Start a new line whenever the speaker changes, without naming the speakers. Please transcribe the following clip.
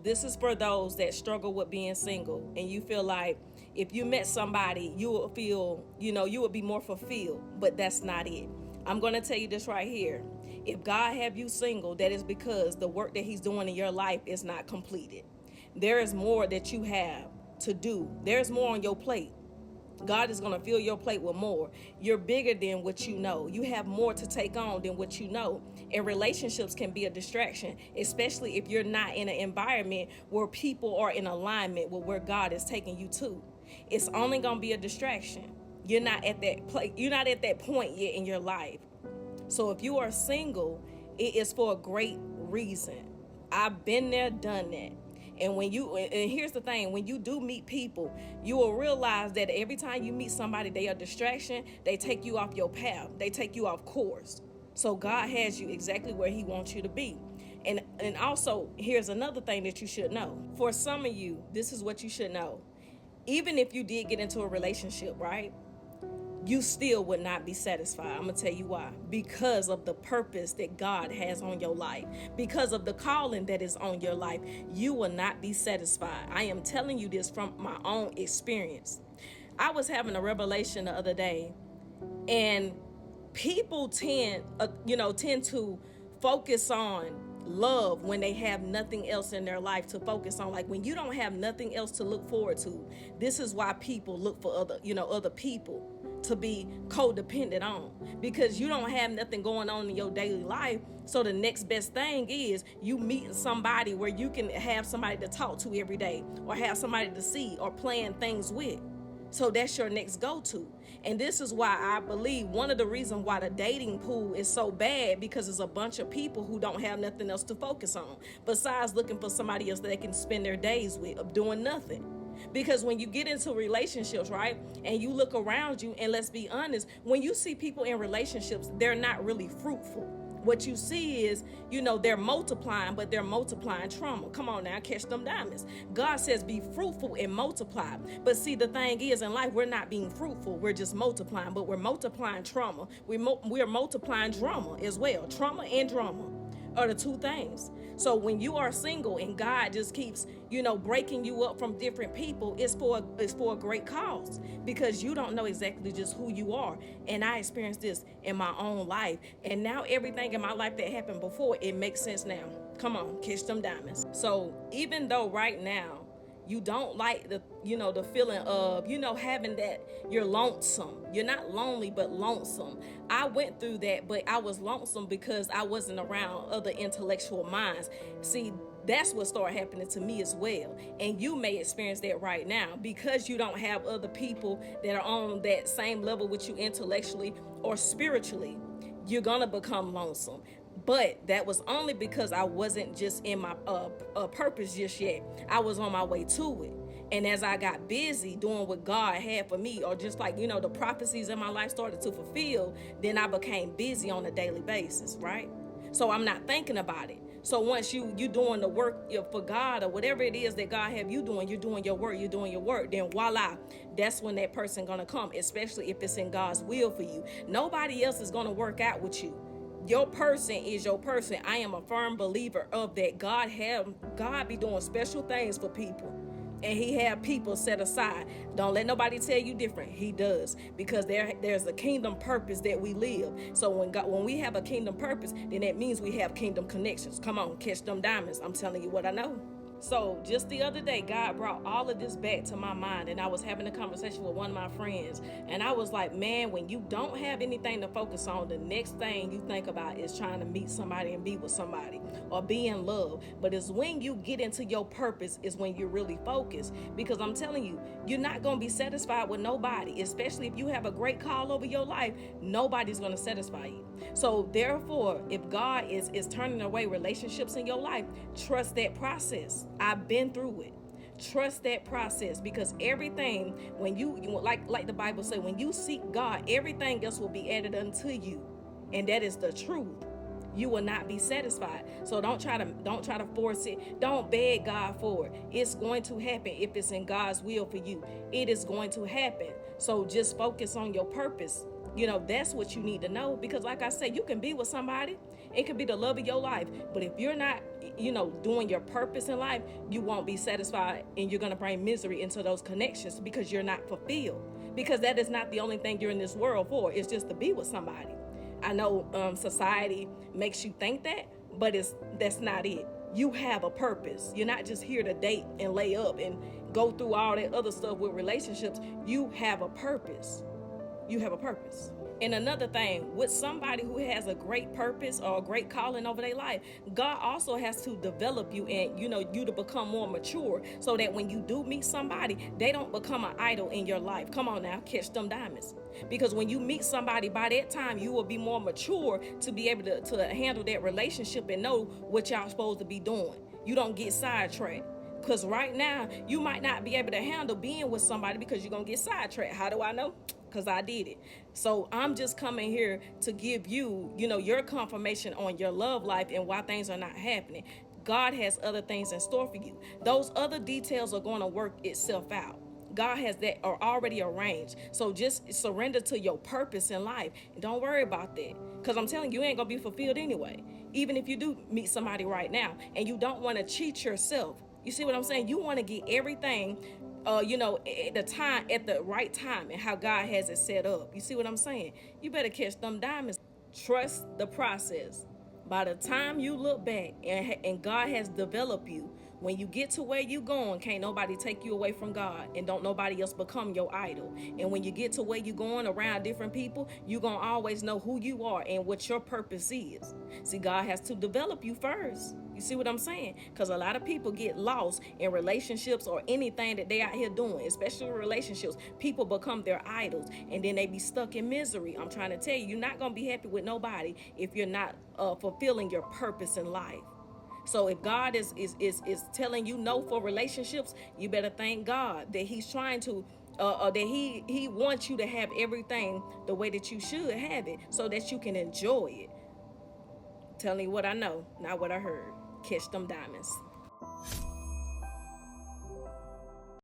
This is for those that struggle with being single and you feel like if you met somebody, you will feel, you would be more fulfilled, but that's not it. I'm going to tell you this right here. If God have you single, that is because the work that he's doing in your life is not completed. There is more that you have to do. There's more on your plate. God is going to fill your plate with more. You're bigger than what you know. You have more to take on than what you know. And relationships can be a distraction, especially if you're not in an environment where people are in alignment with where God is taking you to. It's only going to be a distraction. You're not at that place. You're not at that point yet in your life. So if you are single, it is for a great reason. I've been there, done that. And here's the thing, when you do meet people, you will realize that every time you meet somebody, they are a distraction. They take you off your path. They take you off course. So God has you exactly where he wants you to be. And also, here's another thing that you should know. For some of you, this is what you should know. Even if you did get into a relationship, right? You still would not be satisfied. I'm going to tell you why. Because of the purpose that God has on your life. Because of the calling that is on your life. You will not be satisfied. I am telling you this from my own experience. I was having a revelation the other day. And people tend to focus on love when they have nothing else in their life to focus on. Like when you don't have nothing else to look forward to, this is why people look for other people to be codependent on, because you don't have nothing going on in your daily life. So the next best thing is you meeting somebody where you can have somebody to talk to every day, or have somebody to see or plan things with. So that's your next go-to. And this is why I believe one of the reasons why the dating pool is so bad, because it's a bunch of people who don't have nothing else to focus on besides looking for somebody else that they can spend their days with of doing nothing. Because when you get into relationships, right, and you look around you, and let's be honest, when you see people in relationships, they're not really fruitful. What you see is, they're multiplying, but they're multiplying trauma. Come on now, catch them diamonds. God says be fruitful and multiply. But see, the thing is, in life, we're not being fruitful. We're just multiplying, but we're multiplying trauma. We're multiplying drama as well. Trauma and drama are the two things. So when you are single and God just keeps, breaking you up from different people, it's for a great cause, because you don't know exactly just who you are. And I experienced this in my own life. And now everything in my life that happened before, it makes sense now. Come on, catch them diamonds. So even though right now you don't like the feeling of, having that you're lonesome. You're not lonely, but lonesome. I went through that, but I was lonesome because I wasn't around other intellectual minds. See, that's what started happening to me as well. And you may experience that right now because you don't have other people that are on that same level with you intellectually or spiritually. You're going to become lonesome. But that was only because I wasn't just in my purpose just yet. I was on my way to it. And as I got busy doing what God had for me, or just like, the prophecies in my life started to fulfill, then I became busy on a daily basis, right? So I'm not thinking about it. So once you doing the work for God, or whatever it is that God have you doing, you're doing your work, then voila, that's when that person going to come, especially if it's in God's will for you. Nobody else is going to work out with you. Your person is your person. I am a firm believer of that. God be doing special things for people. And he have people set aside. Don't let nobody tell you different. He does. Because there's a kingdom purpose that we live. So when we have a kingdom purpose, then that means we have kingdom connections. Come on, catch them diamonds. I'm telling you what I know. So just the other day, God brought all of this back to my mind, and I was having a conversation with one of my friends, and I was like, man, when you don't have anything to focus on, the next thing you think about is trying to meet somebody and be with somebody or be in love. But it's when you get into your purpose is when you're really focused, because I'm telling you, you're not going to be satisfied with nobody, especially if you have a great call over your life. Nobody's going to satisfy you. So therefore, if God is turning away relationships in your life, trust that process. I've been through it. Trust that process, because everything, when you like the Bible says, when you seek God, everything else will be added unto you, and that is the truth. You will not be satisfied. So don't try to force it. Don't beg God for it. It's going to happen if it's in God's will for you. It is going to happen. So just focus on your purpose That's what you need to know, because like I said, you can be with somebody, it could be the love of your life, but if you're not doing your purpose in life, you won't be satisfied, and you're going to bring misery into those connections because you're not fulfilled, because that is not the only thing you're in this world for. It's just to be with somebody. I know society makes you think that, but that's not it. You have a purpose. You're not just here to date and lay up and go through all that other stuff with relationships. You have a purpose. You have a purpose. And another thing, with somebody who has a great purpose or a great calling over their life, God also has to develop you and you to become more mature, so that when you do meet somebody, they don't become an idol in your life. Come on now, catch them diamonds. Because when you meet somebody, by that time you will be more mature to be able to handle that relationship and know what y'all supposed to be doing. You don't get sidetracked. Because right now, you might not be able to handle being with somebody because you're going to get sidetracked. How do I know? Because I did it. So I'm just coming here to give you, your confirmation on your love life and why things are not happening. God has other things in store for you. Those other details are going to work itself out. God has that already arranged. So just surrender to your purpose in life. And don't worry about that. Because I'm telling you, you ain't going to be fulfilled anyway. Even if you do meet somebody right now and you don't want to cheat yourself. You see what I'm saying? You want to get everything, at the right time, and how God has it set up. You see what I'm saying? You better catch them diamonds. Trust the process. By the time you look back and God has developed you, when you get to where you going, can't nobody take you away from God, and don't nobody else become your idol. And when you get to where you going around different people, you going to always know who you are and what your purpose is. See, God has to develop you first. You see what I'm saying? Because a lot of people get lost in relationships or anything that they out here doing, especially relationships. People become their idols, and then they be stuck in misery. I'm trying to tell you, you're not going to be happy with nobody if you're not fulfilling your purpose in life. So if God is telling you no for relationships, you better thank God that He's trying to, that He wants you to have everything the way that you should have it, so that you can enjoy it. Telling you what I know, not what I heard. Catch them diamonds.